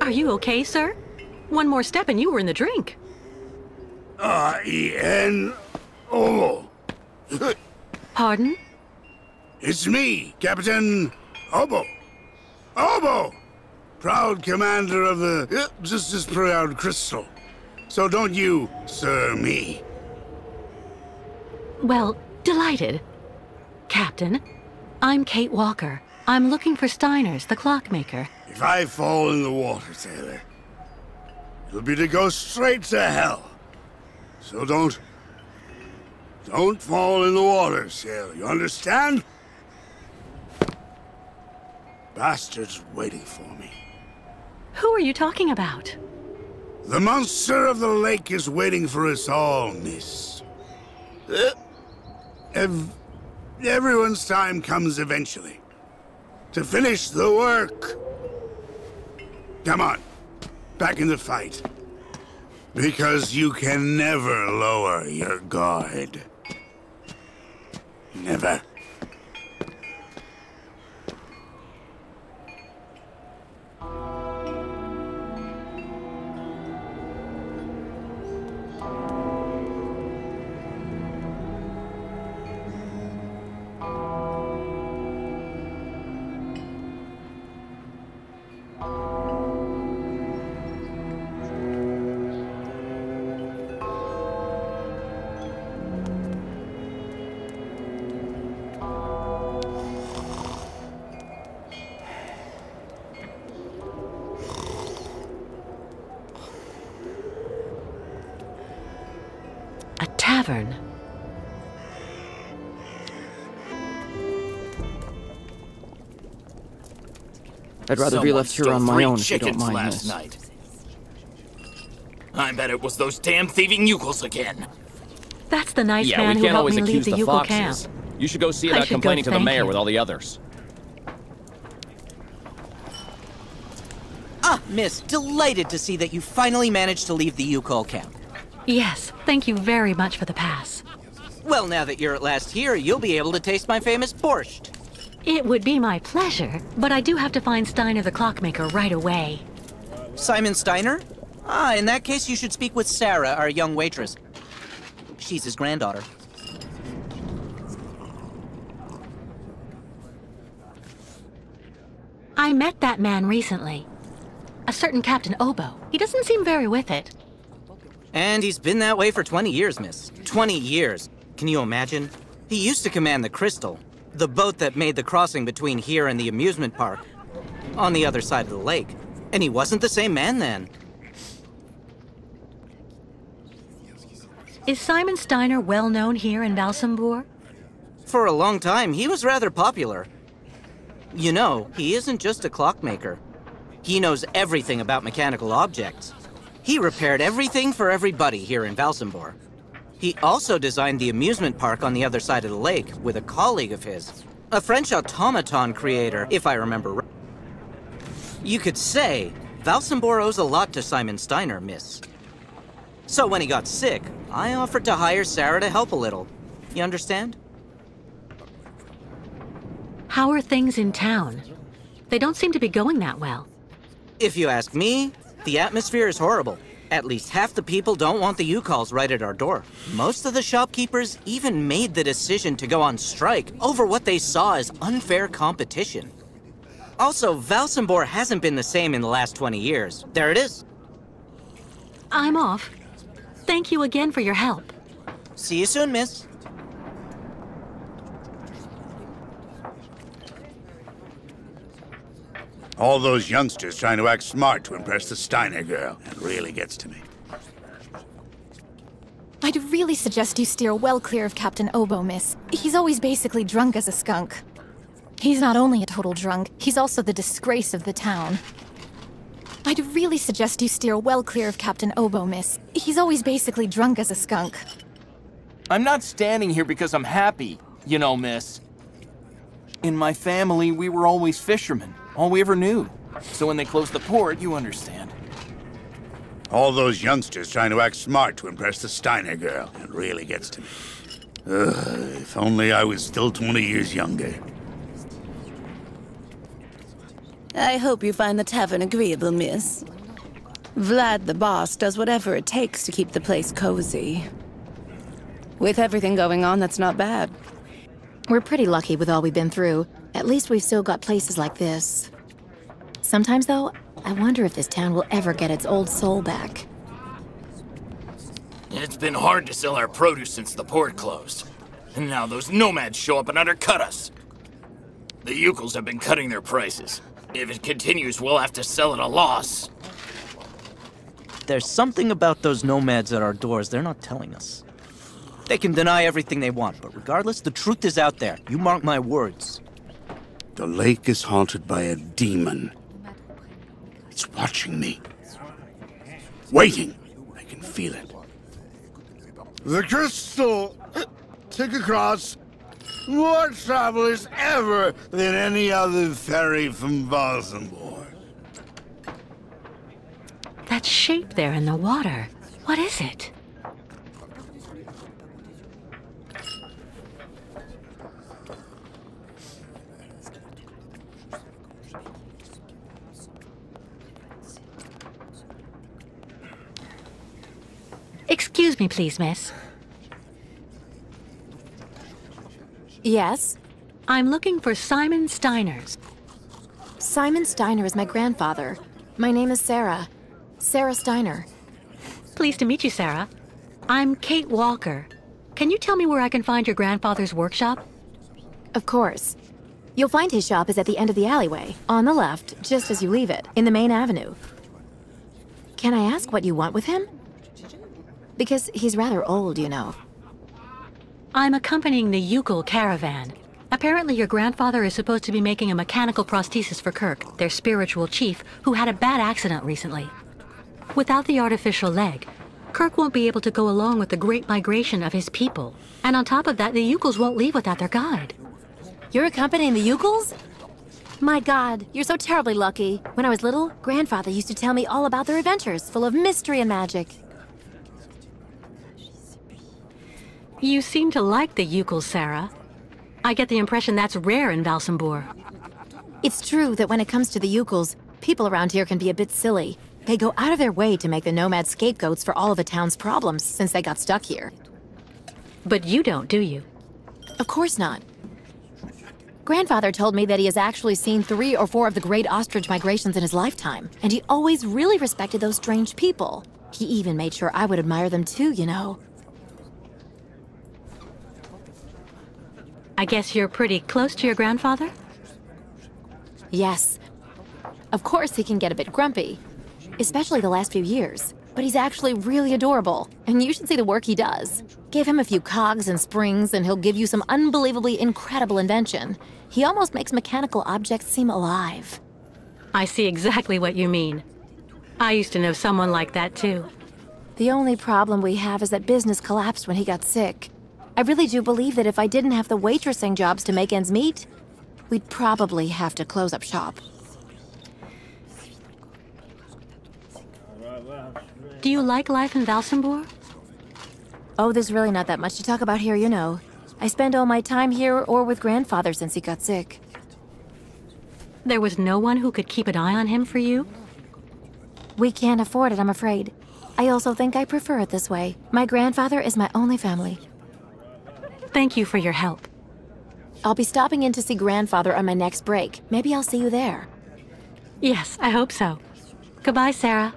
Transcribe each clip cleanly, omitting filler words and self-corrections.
Are you okay, sir? One more step and you were in the drink. R-E-N-O. Pardon? It's me, Captain Obo. Obo! Proud commander of the just as proud crystal. So don't you, sir, me. Well, delighted. Captain, I'm Kate Walker. I'm looking for Steiner's, the clockmaker. If I fall in the water, sailor, it'll be to go straight to hell. So don't fall in the water, sailor. You understand? Bastard's waiting for me. Who are you talking about? The monster of the lake is waiting for us all, miss. Everyone's time comes eventually. To finish the work. Come on, back in the fight. Because you can never lower your guard. Never. Tavern. I'd rather be left here on my own if you don't mind last this. night. I bet it was those damn thieving Yukels again. That's the nice Yeah, man we who can't helped always me leave accuse the the Yukel camp. foxes. You should go see I about should go complaining to the thank mayor him. with all the others. Ah, miss, delighted to see that you finally managed to leave the Yukol camp. Yes, thank you very much for the pass. Well, now that you're at last here, you'll be able to taste my famous borscht. It would be my pleasure, but I do have to find Steiner the clockmaker right away. Simon Steiner? Ah, in that case, you should speak with Sarah, our young waitress. She's his granddaughter. I met that man recently. A certain Captain Obo. He doesn't seem very with it. And he's been that way for 20 years, miss. 20 years. Can you imagine? He used to command the Crystal, the boat that made the crossing between here and the amusement park, on the other side of the lake. And he wasn't the same man then. Is Simon Steiner well known here in Valsambur? For a long time, he was rather popular. You know, he isn't just a clockmaker. He knows everything about mechanical objects. He repaired everything for everybody here in Valsambur. He also designed the amusement park on the other side of the lake with a colleague of his, a French automaton creator, if I remember right. You could say Valsambur owes a lot to Simon Steiner, miss. So when he got sick, I offered to hire Sarah to help a little. You understand? How are things in town? They don't seem to be going that well. If you ask me, the atmosphere is horrible. At least half the people don't want the U-calls right at our door. Most of the shopkeepers even made the decision to go on strike over what they saw as unfair competition. Also, Valsambur hasn't been the same in the last 20 years. There it is. I'm off. Thank you again for your help. See you soon, miss. All those youngsters trying to act smart to impress the Steiner girl. It really gets to me. I'd really suggest you steer well clear of Captain Obo, miss. He's always basically drunk as a skunk. He's not only a total drunk, he's also the disgrace of the town. I'd really suggest you steer well clear of Captain Obo, miss. He's always basically drunk as a skunk. I'm not standing here because I'm happy, you know, miss. In my family, we were always fishermen. All we ever knew. So when they closed the port, you understand. All those youngsters trying to act smart to impress the Steiner girl. It really gets to me. If only I was still 20 years younger. I hope you find the tavern agreeable, miss. Vlad the boss does whatever it takes to keep the place cozy. With everything going on, that's not bad. We're pretty lucky with all we've been through. At least we've still got places like this. Sometimes, though, I wonder if this town will ever get its old soul back. It's been hard to sell our produce since the port closed. And now those nomads show up and undercut us. The Yukels have been cutting their prices. If it continues, we'll have to sell at a loss. There's something about those nomads at our doors they're not telling us. They can deny everything they want, but regardless, the truth is out there. You mark my words. The lake is haunted by a demon. It's watching me. Waiting. I can feel it. The crystal took across more travelers ever than any other ferry from Valsenborg. That shape there in the water. What is it? Excuse me, please, miss. Yes? I'm looking for Simon Steiners. Simon Steiner is my grandfather. My name is Sarah. Sarah Steiner. Pleased to meet you, Sarah. I'm Kate Walker. Can you tell me where I can find your grandfather's workshop? Of course. You'll find his shop is at the end of the alleyway, on the left, just as you leave it, in the main avenue. Can I ask what you want with him? Because he's rather old, you know. I'm accompanying the Yukel caravan. Apparently your grandfather is supposed to be making a mechanical prosthesis for Kirk, their spiritual chief, who had a bad accident recently. Without the artificial leg, Kirk won't be able to go along with the great migration of his people. And on top of that, the Yukels won't leave without their guide. You're accompanying the Yukels? My God, you're so terribly lucky. When I was little, Grandfather used to tell me all about their adventures, full of mystery and magic. You seem to like the Yukels, Sarah. I get the impression that's rare in Valsenborg. It's true that when it comes to the Yukels, people around here can be a bit silly. They go out of their way to make the nomads scapegoats for all of the town's problems since they got stuck here. But you don't, do you? Of course not. Grandfather told me that he has actually seen 3 or 4 of the great ostrich migrations in his lifetime, and he always really respected those strange people. He even made sure I would admire them too, you know. I guess you're pretty close to your grandfather? Yes. Of course he can get a bit grumpy, especially the last few years. But he's actually really adorable, and you should see the work he does. Give him a few cogs and springs, and he'll give you some unbelievably incredible invention. He almost makes mechanical objects seem alive. I see exactly what you mean. I used to know someone like that too. The only problem we have is that business collapsed when he got sick. I really do believe that if I didn't have the waitressing jobs to make ends meet, we'd probably have to close up shop. Do you like life in Valsenborg? Oh, there's really not that much to talk about here, you know. I spend all my time here or with Grandfather since he got sick. There was no one who could keep an eye on him for you? We can't afford it, I'm afraid. I also think I prefer it this way. My grandfather is my only family. Thank you for your help. I'll be stopping in to see Grandfather on my next break. Maybe I'll see you there. Yes, I hope so. Goodbye, Sarah.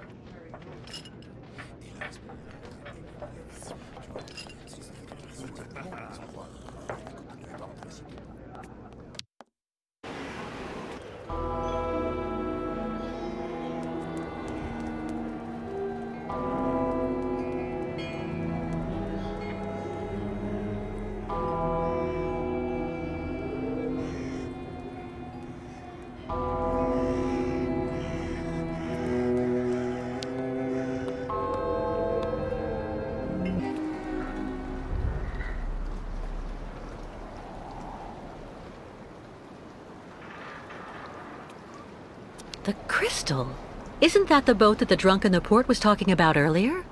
The crystal? Isn't that the boat that the drunk in the port was talking about earlier?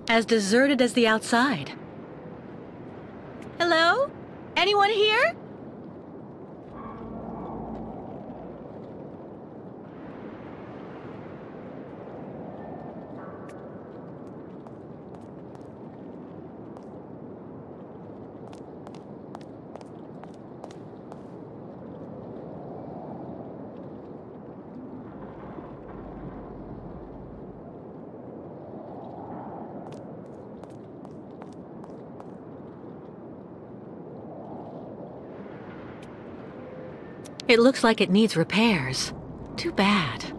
As deserted as the outside. Hello? Anyone here? It looks like it needs repairs. Too bad.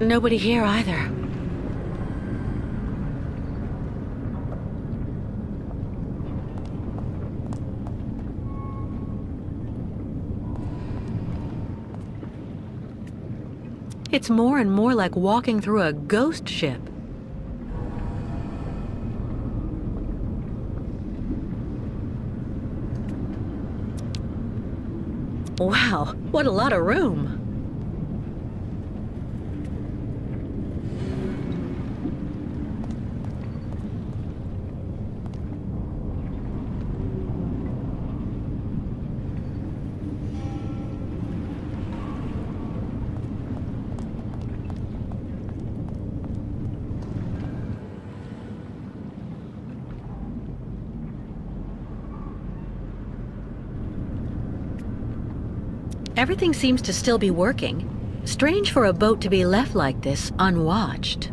Nobody here either. It's more and more like walking through a ghost ship. Wow, what a lot of room. Everything seems to still be working. Strange for a boat to be left like this, unwatched.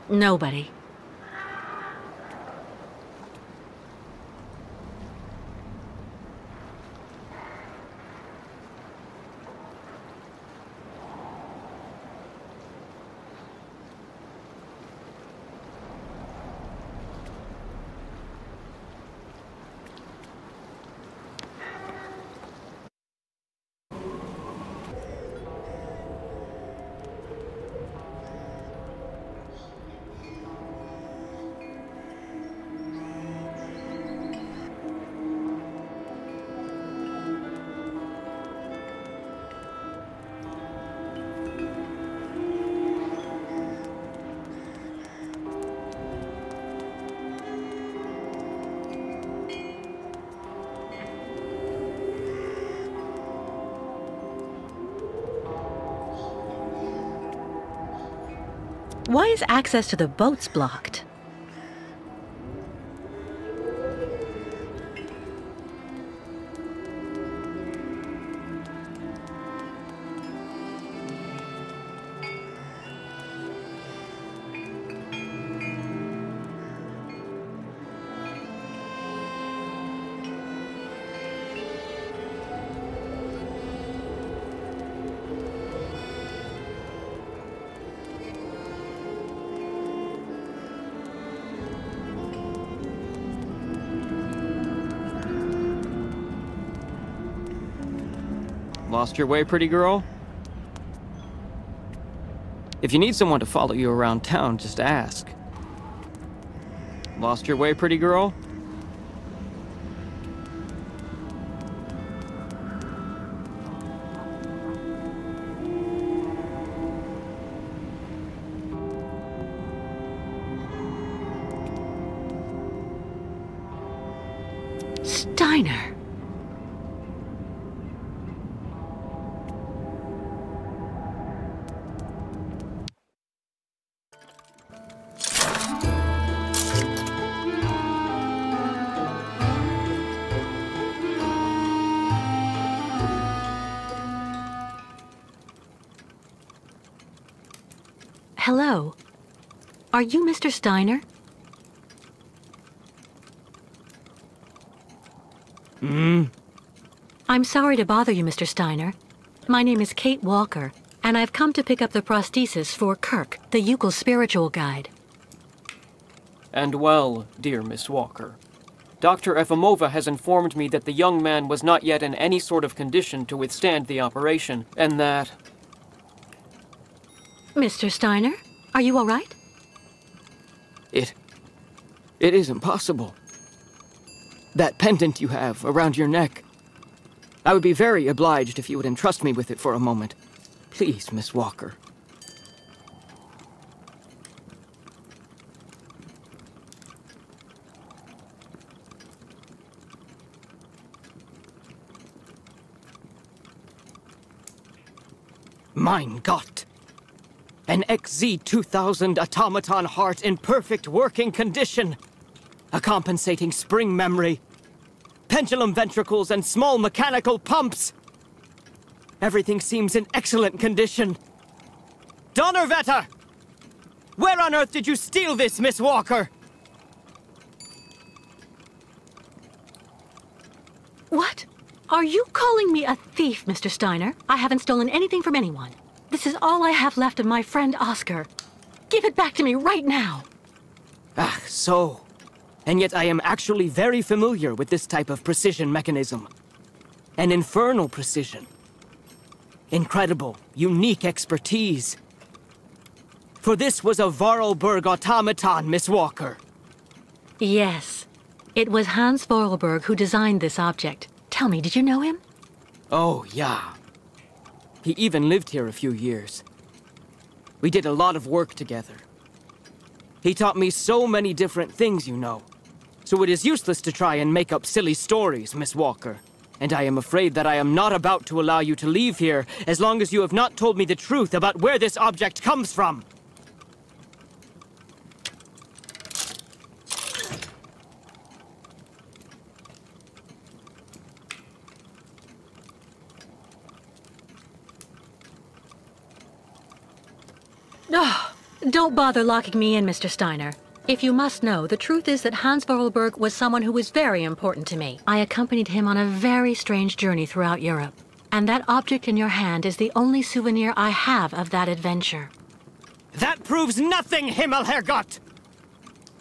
Nobody. Why is access to the boats blocked? Lost your way, pretty girl? If you need someone to follow you around town, just ask. Lost your way, pretty girl? Steiner. Hello. Are you Mr. Steiner? I'm sorry to bother you, Mr. Steiner. My name is Kate Walker, and I've come to pick up the prosthesis for Kirk, the Yukel spiritual guide. And well, dear Miss Walker, Dr. Efimova has informed me that the young man was not yet in any sort of condition to withstand the operation, and that... Mr. Steiner, are you all right? It is impossible. That pendant you have around your neck. I would be very obliged if you would entrust me with it for a moment. Please, Miss Walker. Mein Gott! An XZ-2000 automaton heart in perfect working condition. A compensating spring memory. Pendulum ventricles and small mechanical pumps. Everything seems in excellent condition. Donnerwetter! Where on earth did you steal this, Miss Walker? What? Are you calling me a thief, Mr. Steiner? I haven't stolen anything from anyone. This is all I have left of my friend Oscar. Give it back to me right now. Ah, so. And yet I am actually very familiar with this type of precision mechanism. An infernal precision. Incredible, unique expertise. For this was a Vorarlberg automaton, Miss Walker. Yes. It was Hans Vorarlberg who designed this object. Tell me, did you know him? Oh, yeah. He even lived here a few years. We did a lot of work together. He taught me so many different things, you know. So it is useless to try and make up silly stories, Miss Walker. And I am afraid that I am not about to allow you to leave here as long as you have not told me the truth about where this object comes from. Oh, don't bother locking me in, Mr. Steiner. If you must know, the truth is that Hans Vorarlberg was someone who was very important to me. I accompanied him on a very strange journey throughout Europe. And that object in your hand is the only souvenir I have of that adventure. That proves nothing, Himmelherrgott!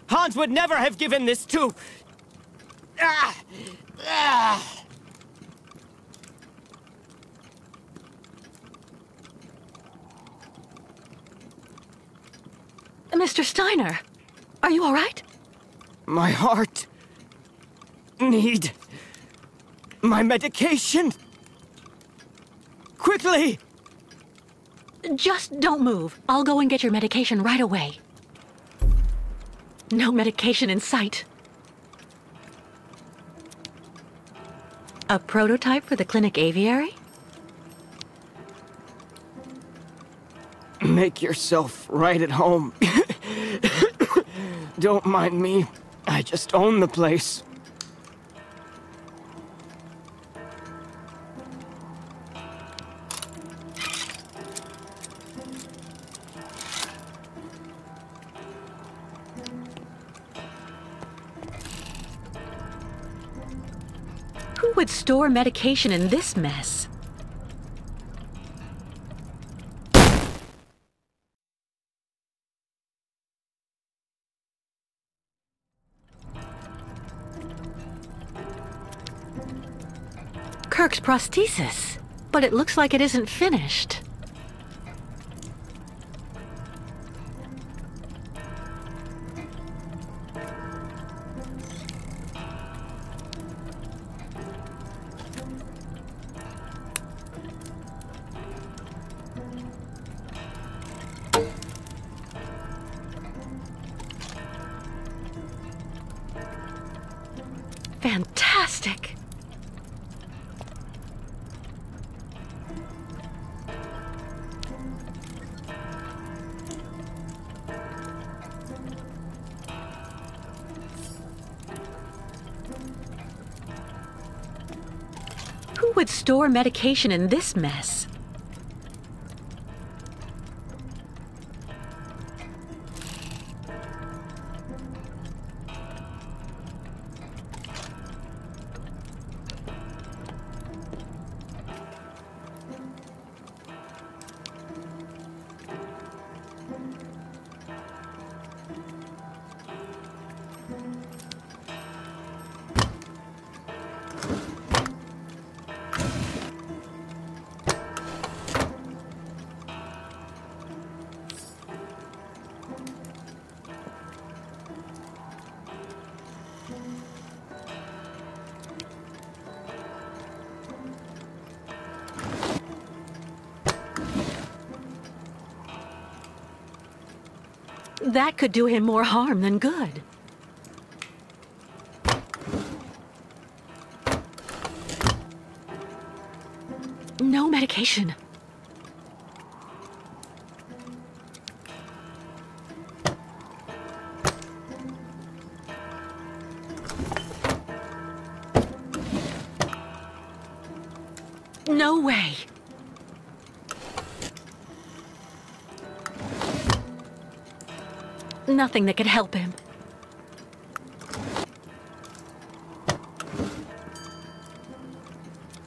Hans would never have given this to... Mr. Steiner, are you all right? My heart... need... my medication. Quickly! Just don't move. I'll go and get your medication right away. No medication in sight. A prototype for the clinic aviary? Make yourself right at home. Don't mind me. I just own the place. Who would store medication in this mess? Kirk's prosthesis. But it looks like it isn't finished. Fantastic! Who would store medication in this mess? That could do him more harm than good. No medication. No way. Nothing that could help him.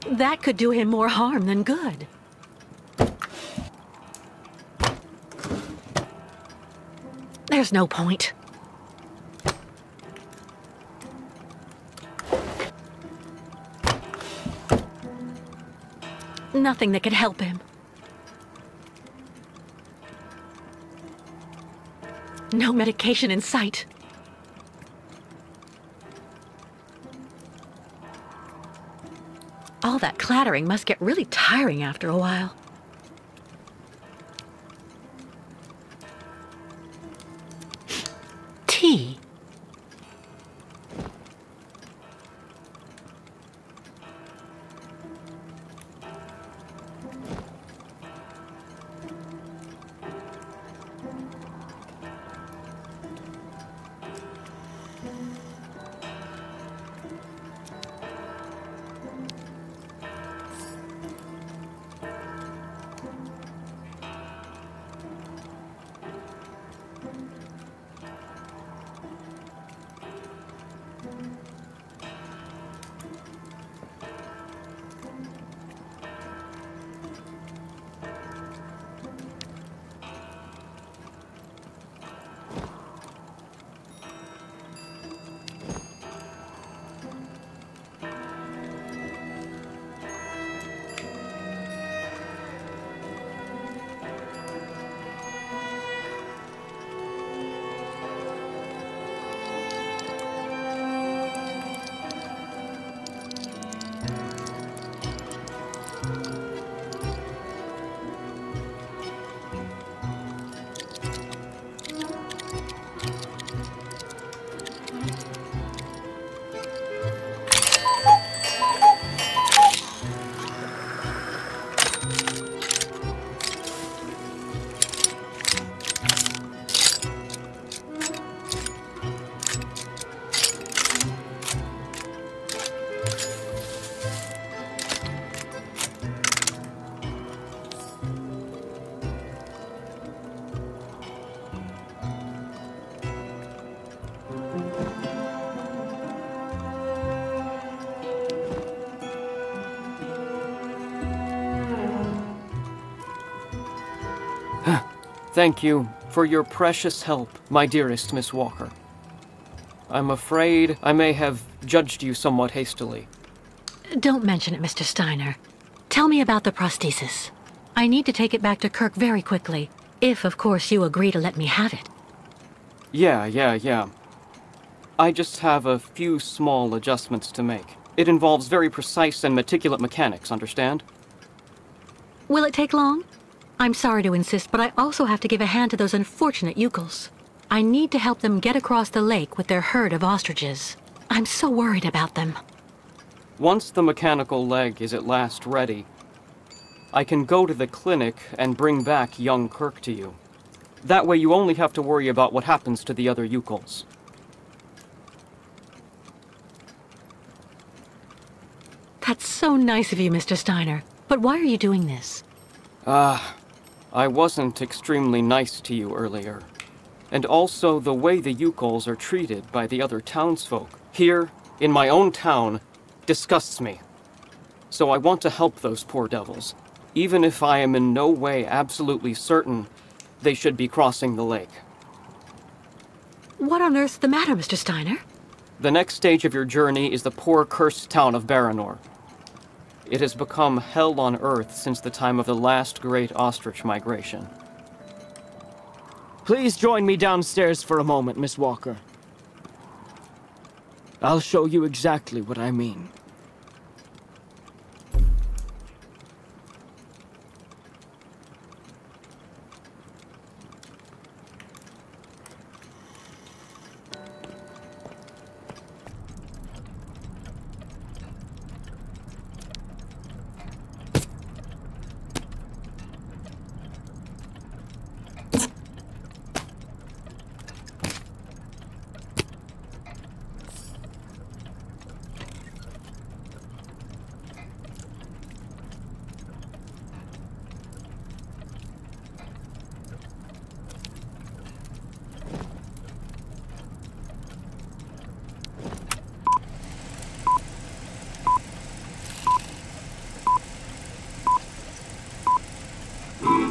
That could do him more harm than good. There's no point. Nothing that could help him. No medication in sight. All that clattering must get really tiring after a while. Tea. Thank you for your precious help, my dearest Miss Walker. I'm afraid I may have judged you somewhat hastily. Don't mention it, Mr. Steiner. Tell me about the prosthesis. I need to take it back to Kirk very quickly, if, of course, you agree to let me have it. Yeah. I just have a few small adjustments to make. It involves very precise and meticulous mechanics, understand? Will it take long? I'm sorry to insist, but I also have to give a hand to those unfortunate Yukels. I need to help them get across the lake with their herd of ostriches. I'm so worried about them. Once the mechanical leg is at last ready, I can go to the clinic and bring back young Kirk to you. That way you only have to worry about what happens to the other Yukels. That's so nice of you, Mr. Steiner. But why are you doing this? I wasn't extremely nice to you earlier. And also, the way the Yukels are treated by the other townsfolk, here, in my own town, disgusts me. So I want to help those poor devils, even if I am in no way absolutely certain they should be crossing the lake. What on earth's the matter, Mr. Steiner? The next stage of your journey is the poor cursed town of Baranor. It has become hell on earth since the time of the last great ostrich migration. Please join me downstairs for a moment, Miss Walker. I'll show you exactly what I mean.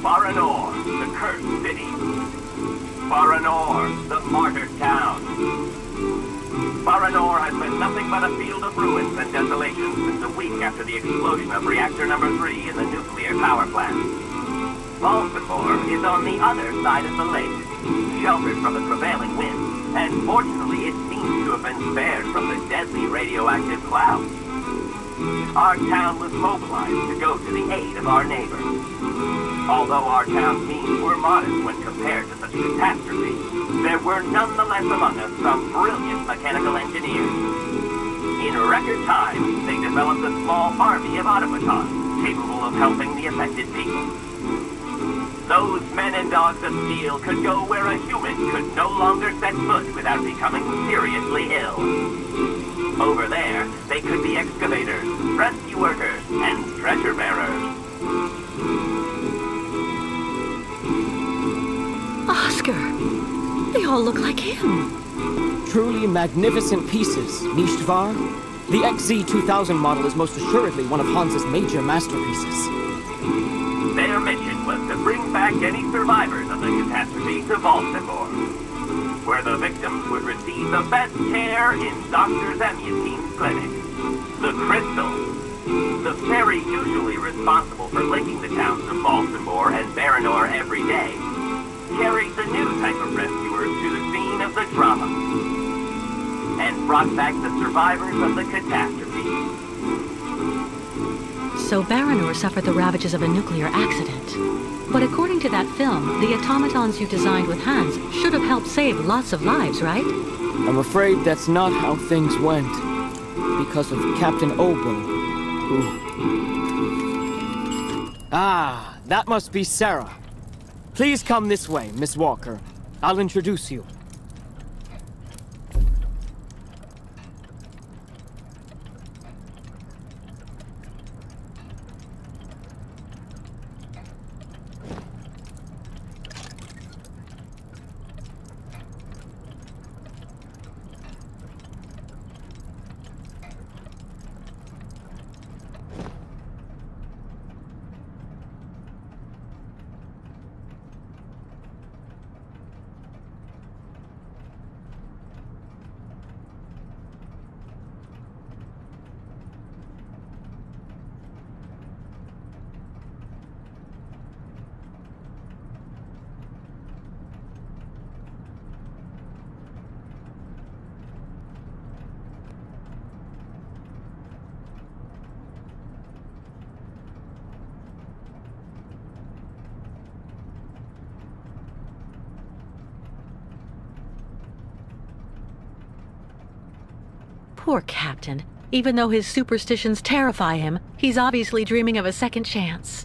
Baranor, the cursed city. Baranor, the martyred town. Baranor has been nothing but a field of ruins and desolation since a week after the explosion of reactor number 3 in the nuclear power plant. Baltimore is on the other side of the lake, sheltered from the prevailing winds, and fortunately it seems to have been spared from the deadly radioactive clouds. Our town was mobilized to go to the aid of our neighbors. Although our town's means were modest when compared to such a catastrophe, there were nonetheless among us some brilliant mechanical engineers. In record time, they developed a small army of automatons capable of helping the affected people. Those men and dogs of steel could go where a human could no longer set foot without becoming seriously ill. Over there, they could be excavators, rescue workers, and stretcher bearers. Oscar! They all look like him. Truly magnificent pieces, Nishtvar. The XZ-2000 model is most assuredly one of Hans's major masterpieces. Their mission was to bring back any survivors of the catastrophe to Baltimore, where the victims would receive the best care in Dr. Zemyatine's clinic. The Crystal, the ferry usually responsible for linking the towns of Baltimore and Baranor every day, carried the new type of rescuers to the scene of the drama, and brought back the survivors of the catastrophe. So Baranor suffered the ravages of a nuclear accident. But according to that film, the automatons you designed with Hans should have helped save lots of lives, right? I'm afraid that's not how things went. Because of Captain Obo, who... Ah, that must be Sarah. Please come this way, Miss Walker. I'll introduce you. Poor Captain. Even though his superstitions terrify him, he's obviously dreaming of a second chance.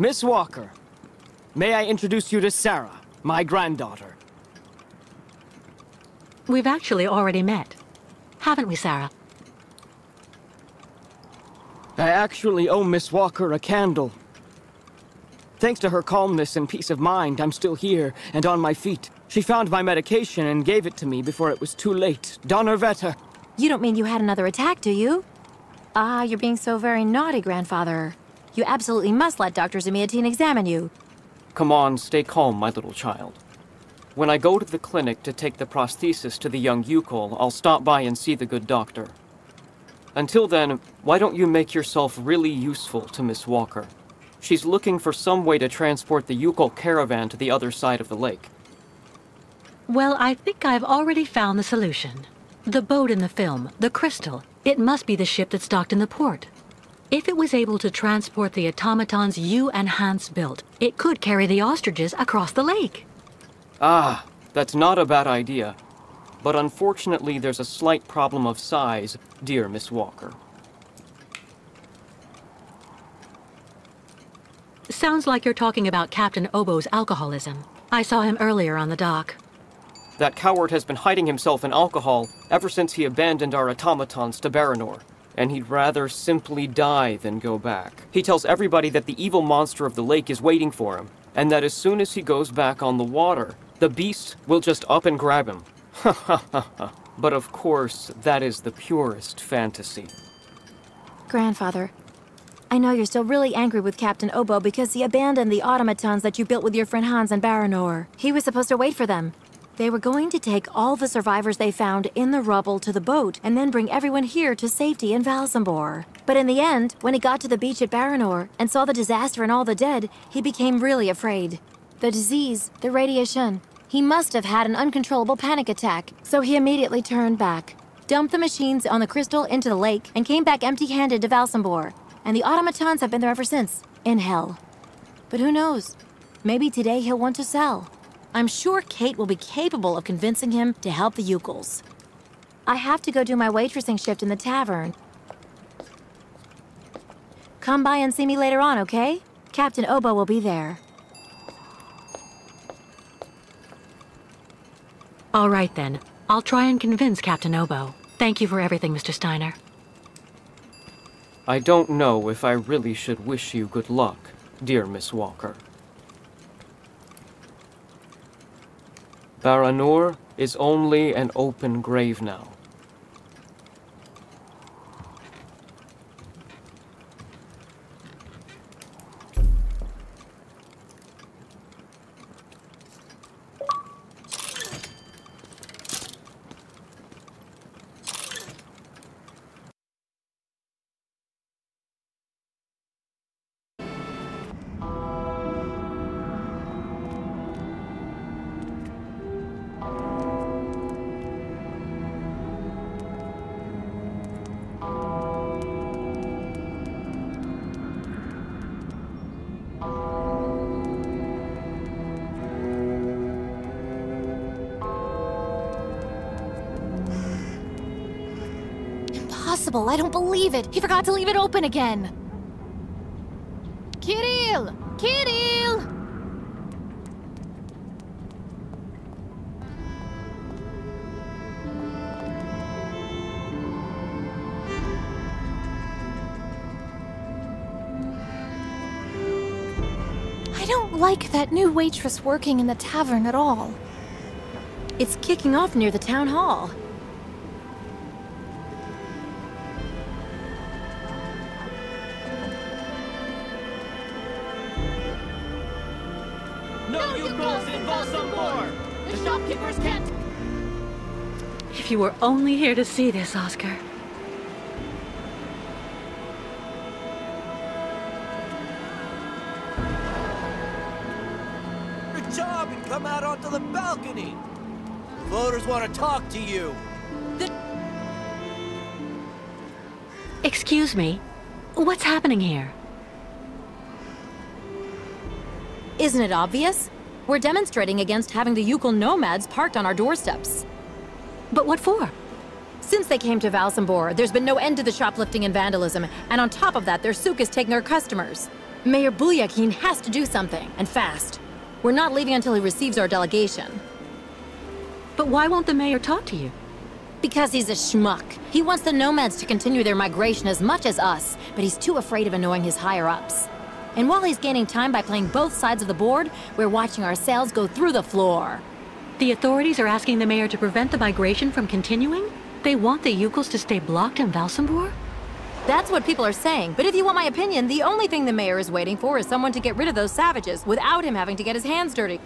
Miss Walker, may I introduce you to Sarah, my granddaughter? We've actually already met. Haven't we, Sarah? I actually owe Miss Walker a candle. Thanks to her calmness and peace of mind, I'm still here and on my feet. She found my medication and gave it to me before it was too late. Donnerwetter. You don't mean you had another attack, do you? Ah, you're being so very naughty, Grandfather. You absolutely must let Dr. Zamiatine examine you. Come on, stay calm, my little child. When I go to the clinic to take the prosthesis to the young Yukol, I'll stop by and see the good doctor. Until then, why don't you make yourself really useful to Miss Walker? She's looking for some way to transport the Yukol caravan to the other side of the lake. Well, I think I've already found the solution. The boat in the film, the Crystal, it must be the ship that's docked in the port. If it was able to transport the automatons you and Hans built, it could carry the ostriches across the lake. Ah, that's not a bad idea. But unfortunately, there's a slight problem of size, dear Miss Walker. Sounds like you're talking about Captain Obo's alcoholism. I saw him earlier on the dock. That coward has been hiding himself in alcohol ever since he abandoned our automatons to Baranor. And he'd rather simply die than go back. He tells everybody that the evil monster of the lake is waiting for him, and that as soon as he goes back on the water, the beast will just up and grab him. Ha ha ha ha. But of course, that is the purest fantasy. Grandfather, I know you're still really angry with Captain Obo because he abandoned the automatons that you built with your friend Hans and Baranor. He was supposed to wait for them. They were going to take all the survivors they found in the rubble to the boat and then bring everyone here to safety in Valsambor. But in the end, when he got to the beach at Baranor and saw the disaster and all the dead, he became really afraid. The disease, the radiation. He must have had an uncontrollable panic attack, so he immediately turned back, dumped the machines on the crystal into the lake, and came back empty-handed to Valsambor. And the automatons have been there ever since, in hell. But who knows? Maybe today he'll want to sell. I'm sure Kate will be capable of convincing him to help the Ukels. I have to go do my waitressing shift in the tavern. Come by and see me later on, okay? Captain Obo will be there. All right, then. I'll try and convince Captain Obo. Thank you for everything, Mr. Steiner. I don't know if I really should wish you good luck, dear Miss Walker. Baranor is only an open grave now. Impossible! I don't believe it! He forgot to leave it open again! Kirill! Kirill! I don't like that new waitress working in the tavern at all. It's kicking off near the town hall. No Ukels in Valsambor! The shopkeepers can't... If you were only here to see this, Oscar. Good job, and come out onto the balcony. Voters want to talk to you. Excuse me. What's happening here? Isn't it obvious? We're demonstrating against having the Ukel nomads parked on our doorsteps. But what for? Since they came to Valsambor, there's been no end to the shoplifting and vandalism, and on top of that, their souk is taking our customers. Mayor Bulyakin has to do something, and fast. We're not leaving until he receives our delegation. But why won't the mayor talk to you? Because he's a schmuck. He wants the nomads to continue their migration as much as us, but he's too afraid of annoying his higher-ups. And while he's gaining time by playing both sides of the board, we're watching our sales go through the floor. The authorities are asking the mayor to prevent the migration from continuing? They want the Ukels to stay blocked in Valsambor? That's what people are saying, but if you want my opinion, the only thing the mayor is waiting for is someone to get rid of those savages without him having to get his hands dirty.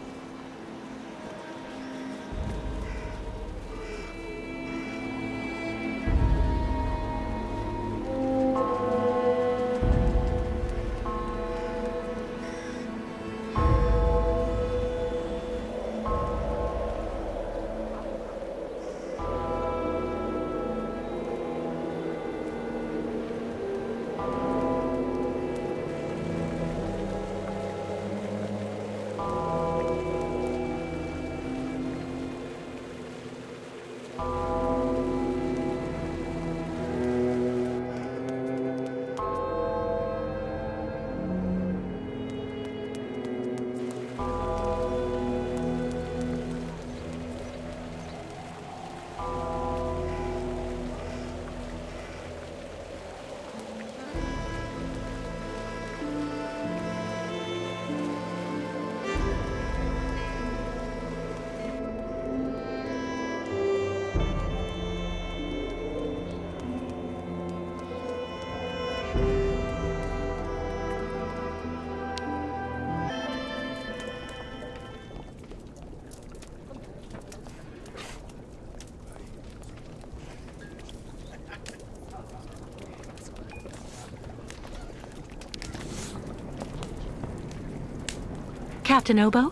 Captain Obo?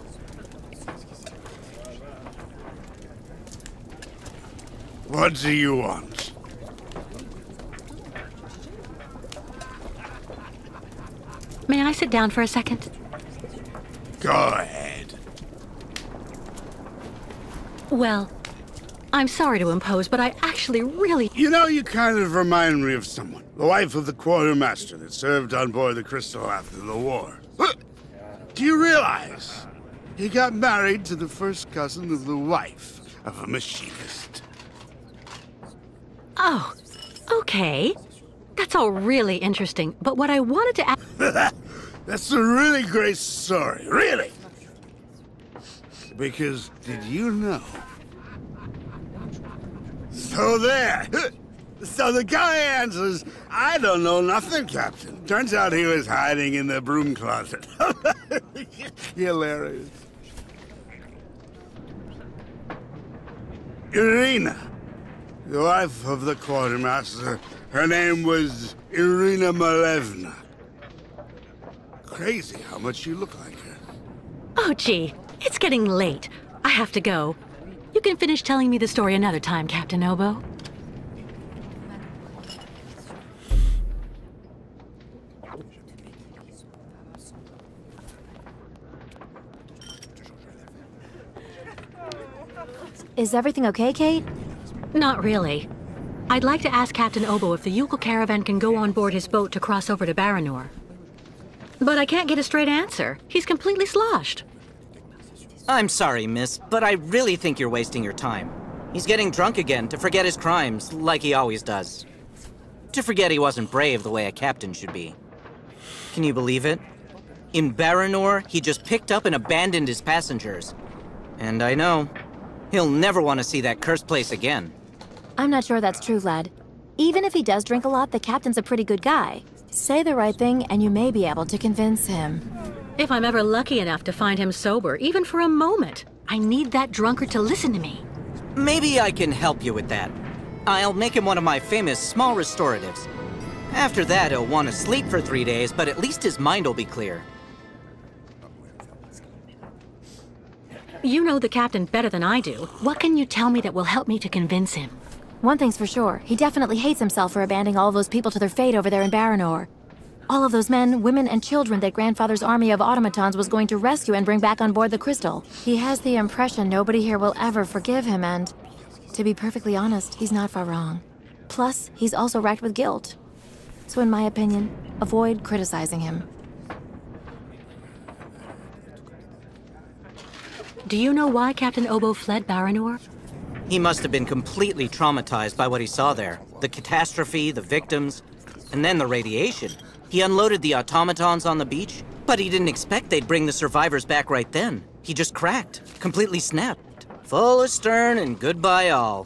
What do you want? May I sit down for a second? Go ahead. Well, I'm sorry to impose, but I actually really... You know, you kind of remind me of someone. The wife of the quartermaster that served on board the Crystal after the war. Do you realize he got married to the first cousin of the wife of a machinist? Oh, okay. That's all really interesting, but what I wanted to ask... That's a really great story, really. Because, did you know? So there. So the guy answers, I don't know nothing, Captain. Turns out he was hiding in the broom closet. Hilarious. Irina, the wife of the quartermaster, her name was Irina Malevna. Crazy how much you look like her. Oh, gee, it's getting late. I have to go. You can finish telling me the story another time, Captain Obo. Is everything okay, Kate? Not really. I'd like to ask Captain Obo if the Yukon caravan can go on board his boat to cross over to Baranor. But I can't get a straight answer. He's completely sloshed. I'm sorry, miss, but I really think you're wasting your time. He's getting drunk again to forget his crimes, like he always does. To forget he wasn't brave the way a captain should be. Can you believe it? In Baranor, he just picked up and abandoned his passengers. And I know, he'll never want to see that cursed place again. I'm not sure that's true, lad. Even if he does drink a lot, the captain's a pretty good guy. Say the right thing, and you may be able to convince him. If I'm ever lucky enough to find him sober, even for a moment, I need that drunkard to listen to me. Maybe I can help you with that. I'll make him one of my famous small restoratives. After that, he'll want to sleep for 3 days, but at least his mind will be clear. You know the captain better than I do. What can you tell me that will help me to convince him? One thing's for sure, he definitely hates himself for abandoning all those people to their fate over there in Baranor. All of those men, women, and children that Grandfather's army of automatons was going to rescue and bring back on board the Crystal. He has the impression nobody here will ever forgive him, and to be perfectly honest, he's not far wrong. Plus, he's also racked with guilt. So in my opinion, avoid criticizing him. Do you know why Captain Obo fled Baranor? He must have been completely traumatized by what he saw there. The catastrophe, the victims, and then the radiation. He unloaded the automatons on the beach, but he didn't expect they'd bring the survivors back right then. He just cracked, completely snapped. Full astern and goodbye all.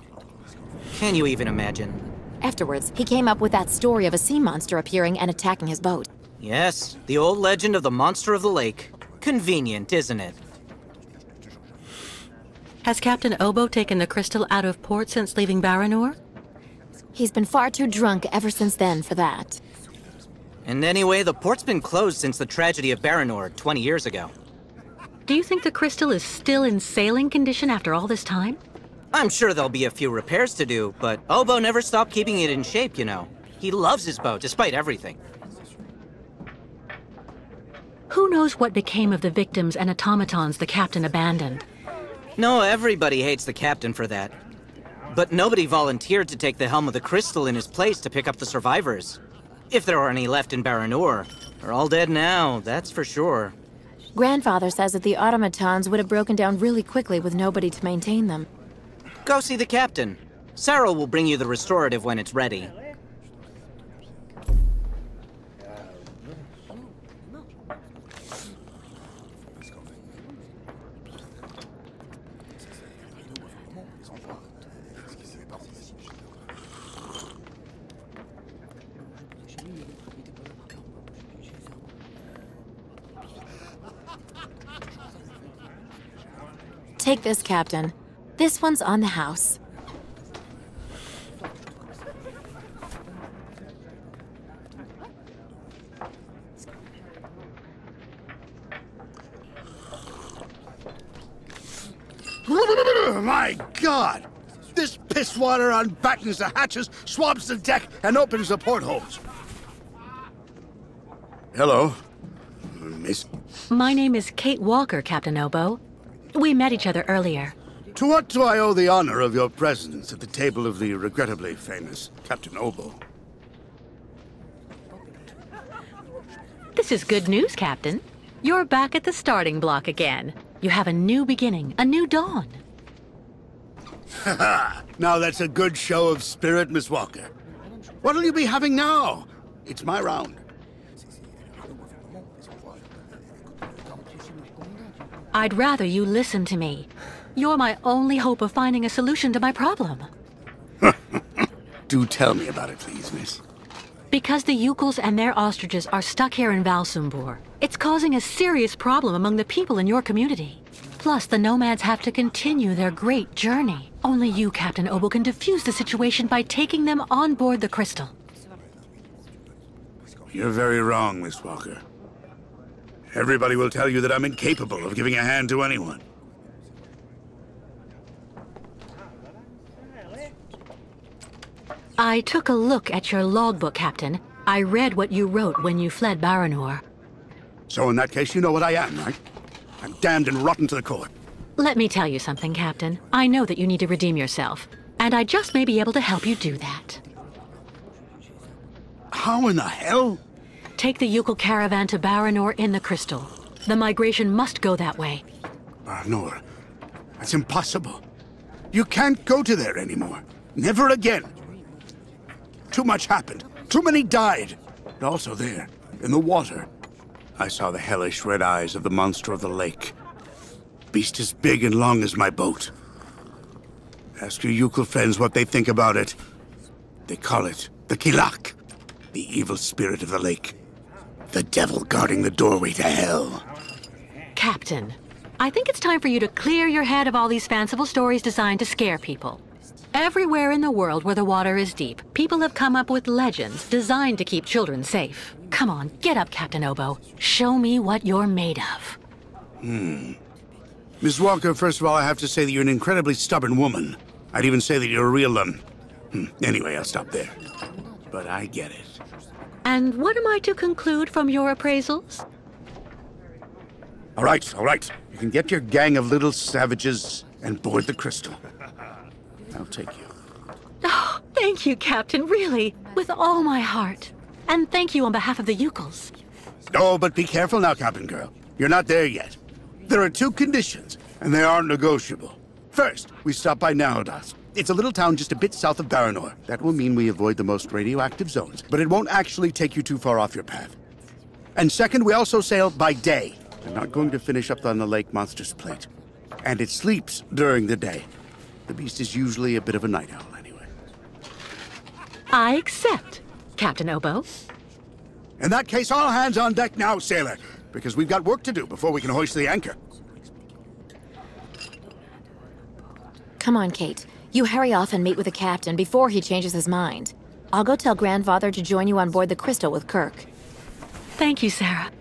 Can you even imagine? Afterwards, he came up with that story of a sea monster appearing and attacking his boat. Yes, the old legend of the monster of the lake. Convenient, isn't it? Has Captain Obo taken the Crystal out of port since leaving Baranor? He's been far too drunk ever since then for that. And anyway, the port's been closed since the tragedy of Baranor 20 years ago. Do you think the Crystal is still in sailing condition after all this time? I'm sure there'll be a few repairs to do, but Obo never stopped keeping it in shape, you know. He loves his boat, despite everything. Who knows what became of the victims and automatons the captain abandoned? No, everybody hates the captain for that. But nobody volunteered to take the helm of the Crystal in his place to pick up the survivors. If there are any left in Baranor, they're all dead now, that's for sure. Grandfather says that the automatons would have broken down really quickly with nobody to maintain them. Go see the captain. Sarah will bring you the restorative when it's ready. Take this, Captain. This one's on the house. My God! This pisswater unbattens the hatches, swabs the deck, and opens the portholes. Hello, Miss. My name is Kate Walker, Captain Obo. We met each other earlier. To what do I owe the honor of your presence at the table of the regrettably famous Captain Obo? This is good news, Captain. You're back at the starting block again. You have a new beginning, a new dawn. Haha! Now that's a good show of spirit, Miss Walker. What'll you be having now? It's my round. I'd rather you listen to me. You're my only hope of finding a solution to my problem. Do tell me about it, please, miss. Because the Yukels and their ostriches are stuck here in Valsumbor, it's causing a serious problem among the people in your community. Plus, the nomads have to continue their great journey. Only you, Captain Obo, can defuse the situation by taking them on board the crystal. You're very wrong, Miss Walker. Everybody will tell you that I'm incapable of giving a hand to anyone. I took a look at your logbook, Captain. I read what you wrote when you fled Baranor. So in that case, you know what I am, right? I'm damned and rotten to the core. Let me tell you something, Captain. I know that you need to redeem yourself, and I just may be able to help you do that. How in the hell? Take the Yukel caravan to Baranor in the crystal. The migration must go that way. Baranor? That's impossible. You can't go to there anymore. Never again. Too much happened. Too many died. And also there, in the water, I saw the hellish red eyes of the monster of the lake. Beast as big and long as my boat. Ask your Yukel friends what they think about it. They call it the Kilak, the evil spirit of the lake. The devil guarding the doorway to hell. Captain, I think it's time for you to clear your head of all these fanciful stories designed to scare people. Everywhere in the world where the water is deep, people have come up with legends designed to keep children safe. Come on, get up, Captain Obo. Show me what you're made of. Miss Walker, first of all, I have to say that you're an incredibly stubborn woman. I'd even say that you're a real, Anyway, I'll stop there. But I get it. And what am I to conclude from your appraisals? All right. You can get your gang of little savages and board the crystal. I'll take you. Oh, thank you, Captain, really, with all my heart. And thank you on behalf of the Yukels. Oh, but be careful now, Captain Girl. You're not there yet. There are 2 conditions, and they aren't negotiable. First, we stop by Narodas. It's a little town just a bit south of Baranor. That will mean we avoid the most radioactive zones, but it won't actually take you too far off your path. And second, we also sail by day. We're not going to finish up on the Lake Monster's plate. And it sleeps during the day. The beast is usually a bit of a night owl anyway. I accept, Captain Obo. In that case, all hands on deck now, sailor, because we've got work to do before we can hoist the anchor. Come on, Kate. You hurry off and meet with the captain before he changes his mind. I'll go tell Grandfather to join you on board the Crystal with Kirk. Thank you, Sarah.